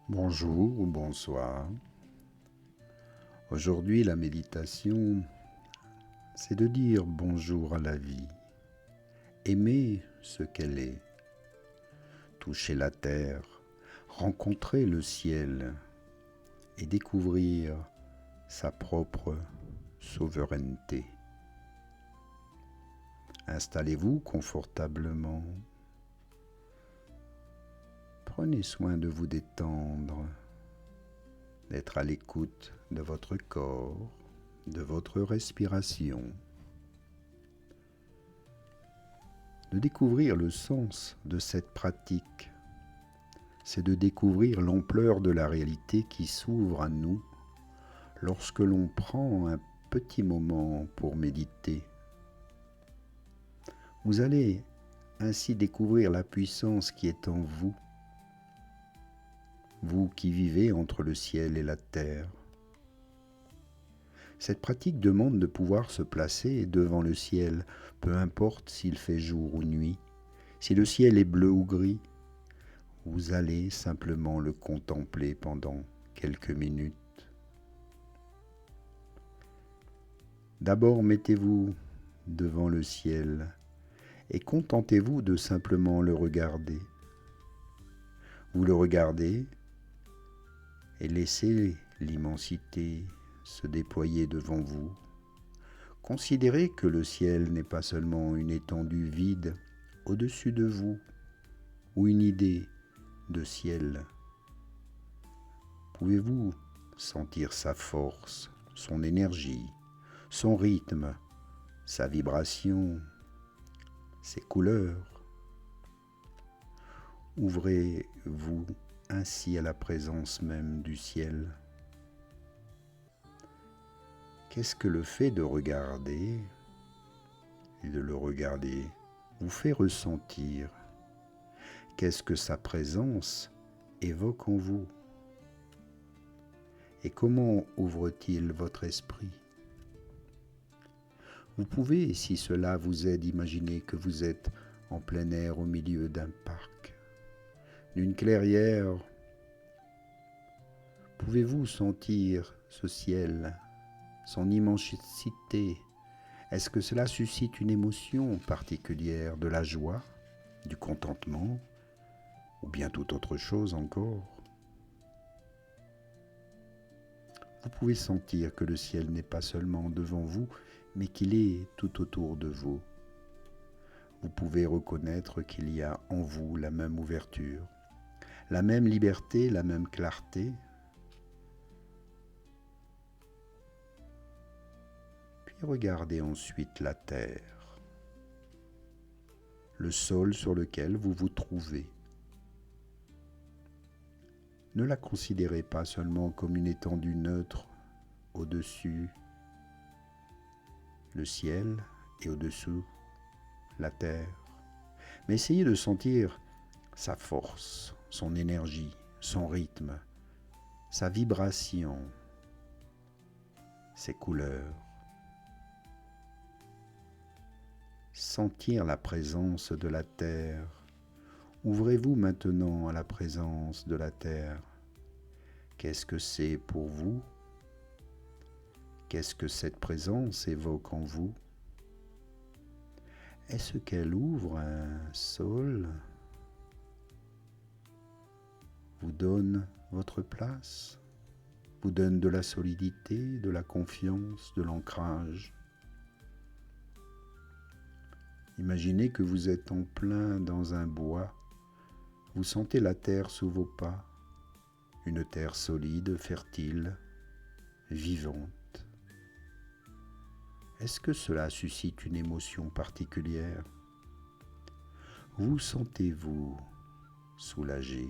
Bonjour ou bonsoir. Aujourd'hui, la méditation, c'est de dire bonjour à la vie, aimer ce qu'elle est, toucher la terre, rencontrer le ciel et découvrir sa propre souveraineté. Installez-vous confortablement. Prenez soin de vous détendre, d'être à l'écoute de votre corps, de votre respiration, de découvrir le sens de cette pratique. C'est de découvrir l'ampleur de la réalité qui s'ouvre à nous lorsque l'on prend un petit moment pour méditer. Vous allez ainsi découvrir la puissance qui est en vous, vous qui vivez entre le ciel et la terre. Cette pratique demande de pouvoir se placer devant le ciel, peu importe s'il fait jour ou nuit, si le ciel est bleu ou gris. Vous allez simplement le contempler pendant quelques minutes. D'abord, mettez-vous devant le ciel et contentez-vous de simplement le regarder. Vous le regardez et laissez l'immensité se déployer devant vous. Considérez que le ciel n'est pas seulement une étendue vide au-dessus de vous ou une idée de ciel. Pouvez-vous sentir sa force, son énergie, son rythme, sa vibration, ses couleurs? Ouvrez-vous ainsi à la présence même du ciel. Qu'est-ce que le fait de regarder et de le regarder vous fait ressentir? Qu'est-ce que sa présence évoque en vous? Et comment ouvre-t-il votre esprit? Vous pouvez, si cela vous aide, imaginer que vous êtes en plein air au milieu d'un parc, d'une clairière. Pouvez-vous sentir ce ciel, son immensité? Est-ce que cela suscite une émotion particulière, de la joie, du contentement, ou bien toute autre chose encore? Vous pouvez sentir que le ciel n'est pas seulement devant vous, mais qu'il est tout autour de vous. Vous pouvez reconnaître qu'il y a en vous la même ouverture, la même liberté, la même clarté. Puis regardez ensuite la terre, le sol sur lequel vous vous trouvez. Ne la considérez pas seulement comme une étendue neutre au-dessus le ciel et au-dessous la terre, mais essayez de sentir sa force, son énergie, son rythme, sa vibration, ses couleurs. Sentir la présence de la terre. Ouvrez-vous maintenant à la présence de la terre. Qu'est-ce que c'est pour vous? Qu'est-ce que cette présence évoque en vous? Est-ce qu'elle ouvre un sol, vous donne votre place, vous donne de la solidité, de la confiance, de l'ancrage? Imaginez que vous êtes en plein dans un bois, vous sentez la terre sous vos pas, une terre solide, fertile, vivante. Est-ce que cela suscite une émotion particulière? Vous sentez-vous soulagé,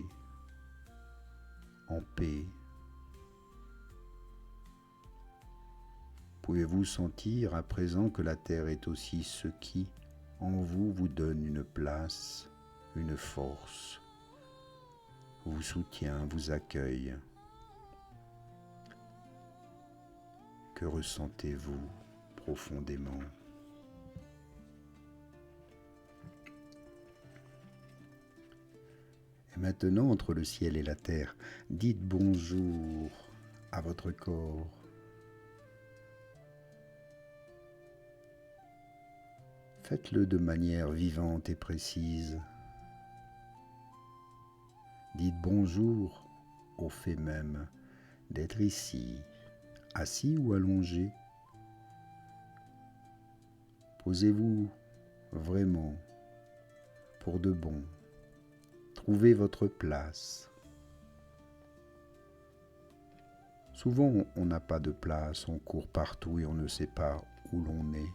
en paix? Pouvez-vous sentir à présent que la terre est aussi ce qui, en vous, vous donne une place, une force, vous soutient, vous accueille? Que ressentez-vous profondément? Et maintenant, entre le ciel et la terre, dites bonjour à votre corps. Faites-le de manière vivante et précise. Dites bonjour au fait même d'être ici, assis ou allongé. Posez-vous vraiment pour de bon. Trouvez votre place. Souvent, on n'a pas de place, on court partout et on ne sait pas où l'on est.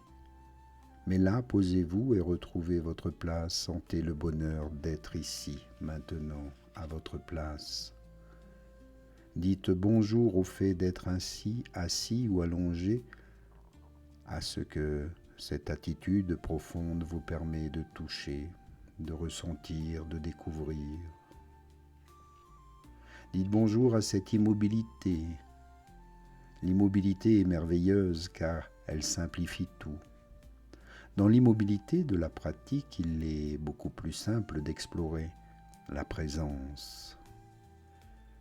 Mais là, posez-vous et retrouvez votre place. Sentez le bonheur d'être ici, maintenant, à votre place. Dites bonjour au fait d'être ainsi, assis ou allongé, à ce que cette attitude profonde vous permet de toucher, de ressentir, de découvrir. Dites bonjour à cette immobilité. L'immobilité est merveilleuse car elle simplifie tout. Dans l'immobilité de la pratique, il est beaucoup plus simple d'explorer la présence.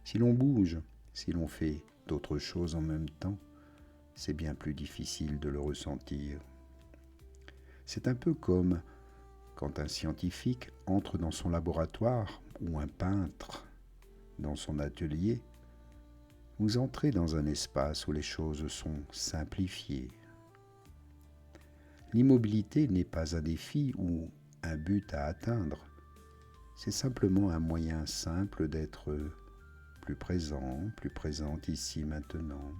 Si l'on bouge, si l'on fait d'autres choses en même temps, c'est bien plus difficile de le ressentir. C'est un peu comme quand un scientifique entre dans son laboratoire ou un peintre dans son atelier. Vous entrez dans un espace où les choses sont simplifiées. L'immobilité n'est pas un défi ou un but à atteindre. C'est simplement un moyen simple d'être plus présent, plus présente ici maintenant.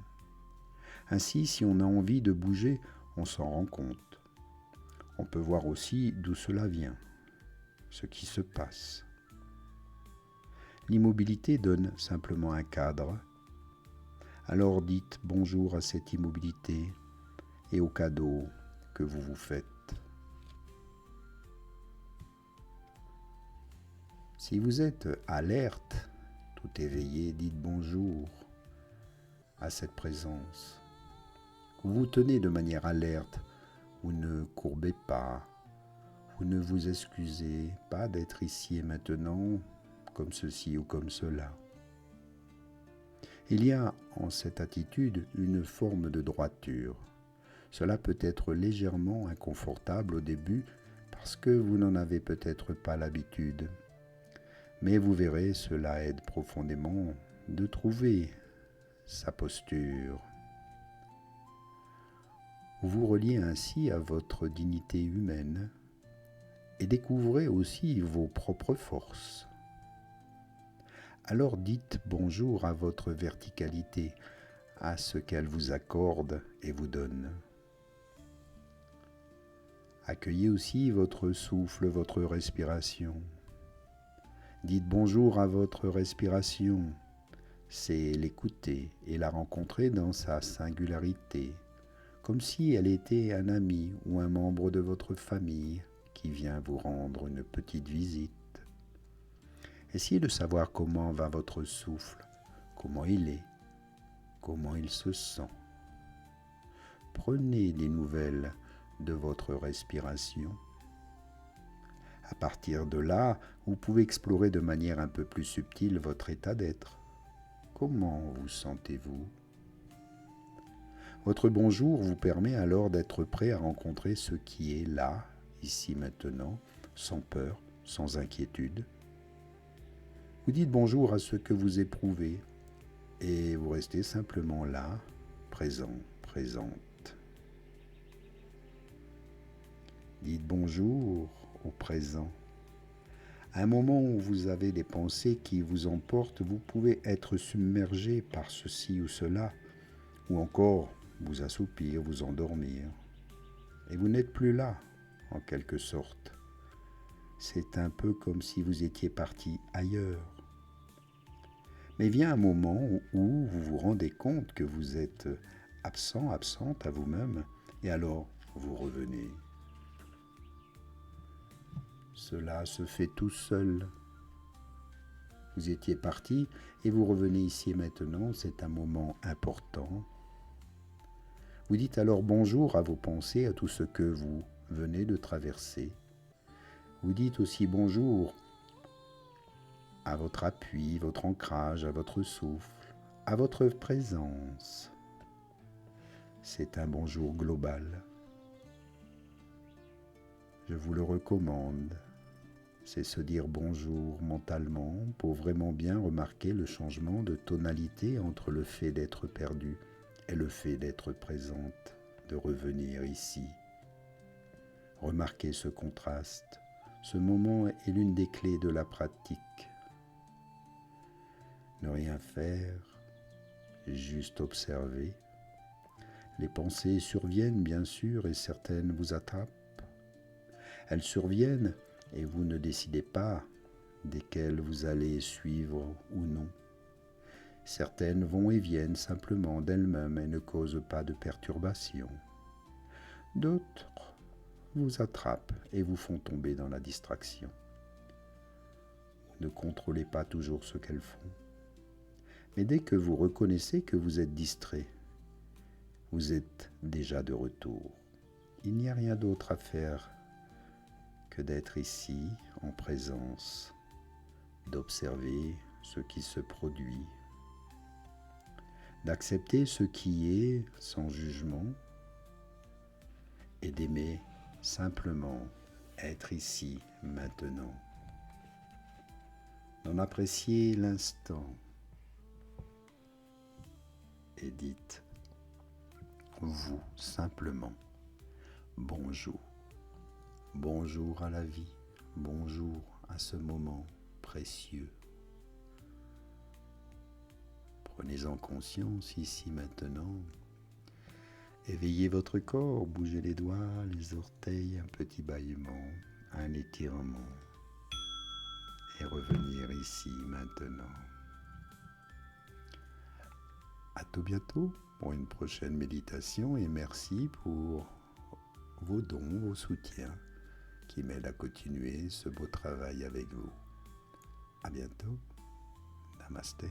Ainsi, si on a envie de bouger, on s'en rend compte. On peut voir aussi d'où cela vient, ce qui se passe. L'immobilité donne simplement un cadre. Alors dites bonjour à cette immobilité et au cadeau que vous vous faites. Si vous êtes alerte, tout éveillé, dites bonjour à cette présence. Vous vous tenez de manière alerte, vous ne courbez pas, vous ne vous excusez pas d'être ici et maintenant comme ceci ou comme cela. Il y a en cette attitude une forme de droiture. Cela peut être légèrement inconfortable au début parce que vous n'en avez peut-être pas l'habitude. Mais vous verrez, cela aide profondément de trouver sa posture. Vous vous reliez ainsi à votre dignité humaine et découvrez aussi vos propres forces. Alors dites bonjour à votre verticalité, à ce qu'elle vous accorde et vous donne. Accueillez aussi votre souffle, votre respiration. Dites bonjour à votre respiration, c'est l'écouter et la rencontrer dans sa singularité, comme si elle était un ami ou un membre de votre famille qui vient vous rendre une petite visite. Essayez de savoir comment va votre souffle, comment il est, comment il se sent. Prenez des nouvelles de votre respiration. À partir de là, vous pouvez explorer de manière un peu plus subtile votre état d'être. Comment vous sentez-vous ? Votre bonjour vous permet alors d'être prêt à rencontrer ce qui est là, ici maintenant, sans peur, sans inquiétude. Vous dites bonjour à ce que vous éprouvez et vous restez simplement là, présent, présente. Dites bonjour au présent. À un moment où vous avez des pensées qui vous emportent, vous pouvez être submergé par ceci ou cela, ou encore vous assoupir, vous endormir. Et vous n'êtes plus là, en quelque sorte. C'est un peu comme si vous étiez parti ailleurs. Mais vient un moment où vous vous rendez compte que vous êtes absent, absente à vous-même, et alors vous revenez. Cela se fait tout seul. Vous étiez parti et vous revenez ici et maintenant, c'est un moment important. Vous dites alors bonjour à vos pensées, à tout ce que vous venez de traverser. Vous dites aussi bonjour à votre appui, votre ancrage, à votre souffle, à votre présence. C'est un bonjour global. Je vous le recommande. C'est se dire bonjour mentalement pour vraiment bien remarquer le changement de tonalité entre le fait d'être perdu et le fait d'être présente, de revenir ici. Remarquez ce contraste. Ce moment est l'une des clés de la pratique. Ne rien faire, juste observer. Les pensées surviennent bien sûr et certaines vous attrapent. Elles surviennent et vous ne décidez pas desquelles vous allez suivre ou non. Certaines vont et viennent simplement d'elles-mêmes et ne causent pas de perturbation. D'autres vous attrapent et vous font tomber dans la distraction. Vous ne contrôlez pas toujours ce qu'elles font. Mais dès que vous reconnaissez que vous êtes distrait, vous êtes déjà de retour. Il n'y a rien d'autre à faire que d'être ici en présence, d'observer ce qui se produit, d'accepter ce qui est sans jugement et d'aimer simplement être ici maintenant, d'en apprécier l'instant et dites vous simplement bonjour. Bonjour à la vie, bonjour à ce moment précieux. Prenez-en conscience ici maintenant. Éveillez votre corps, bougez les doigts, les orteils, un petit bâillement, un étirement. Et revenir ici maintenant. À tout bientôt pour une prochaine méditation et merci pour vos dons, vos soutiens qui m'aident à continuer ce beau travail avec vous. À bientôt. Namasté.